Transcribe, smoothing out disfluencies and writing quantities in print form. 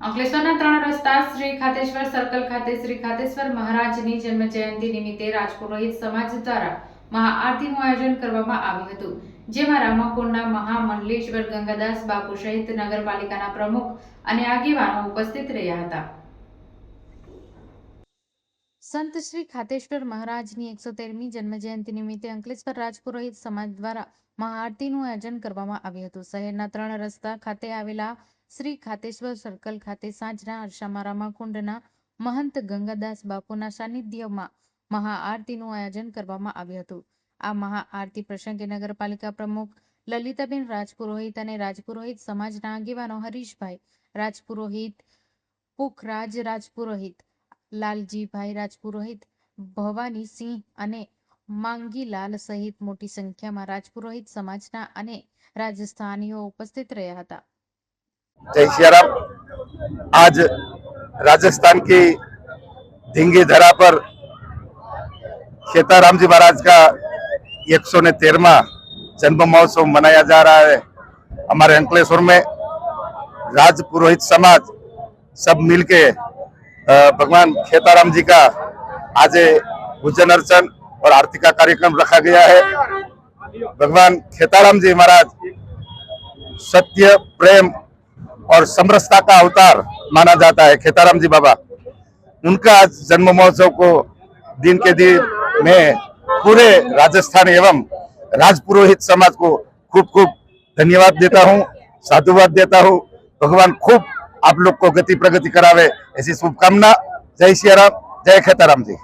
અંકલેશ્વરના 3 રસ્તા શ્રી ખાતેશ્વર સર્કલ ખાતે શ્રી ખાતેશ્વર મહારાજની જન્મ જયંતિ નિમિત્તે રાજપુરોહિત સમાજ દ્વારા મહાઆરતીનું આયોજન કરવામાં આવ્યું હતું, જેમાં રામાકુંડના મહામંડલેશ્વર ગંગાદાસ બાપુ સહિત નગરપાલિકાના પ્રમુખ અને આગેવાનો ઉપસ્થિત રહ્યા હતા। સંત શ્રી ખાતેશ્વર મહારાજની 113મી જન્મજયંતિ નિમિત્તે અંકલેશ્વર રાજપુરોહિત સમાજ દ્વારા મહાઆરતીનું આયોજન કરવામાં આવ્યું હતું। શહેરના 3 રસ્તા ખાતે આવેલા શ્રી ખાતેશ્વર સર્કલ ખાતે સાંજના અરસામાં રામાકુંડના મહંત ગંગાદાસ બાપુના સાનિધ્યમાં મહાઆરતીનું આયોજન કરવામાં આવ્યું હતું। આ મહાઆરતી પ્રસંગે નગરપાલિકા પ્રમુખ લલિતાબેન રાજપુરોહિત અને રાજપુરોહિત સમાજના આગેવાનો હરીશભાઈ રાજપુરોહિત, પુખરાજ રાજપુરોહિત, લાલજીભાઈ રાજપુરોહિત, ભવાનીસિંહ અને માંગીલાલ સહિત મોટી સંખ્યામાં રાજપુરોહિત સમાજના અને રાજસ્થानियों उपस्थित રહ્યા હતા। जय सियाराम। आज राजस्थान की धींगी धरा पर खेताराम जी महाराज का 113वां जन्म महोत्सव मनाया जा रहा है। हमारे अंकलेश्वर में राज पुरोहित समाज सब मिलके भगवान खेताराम जी का आज पूजन अर्चन और आरती का कार्यक्रम रखा गया है। भगवान खेताराम जी महाराज सत्य, प्रेम और समरसता का अवतार माना जाता है। खेताराम जी बाबा, उनका जन्म महोत्सव को दिन के दिन में पूरे राजस्थान एवं राजपुरोहित समाज को खूब खूब धन्यवाद देता हूँ, साधुवाद देता हूँ। भगवान खूब आप लोग को गति प्रगति करावे, ऐसी शुभकामना। जय सियाराम, जय खेताराम जी।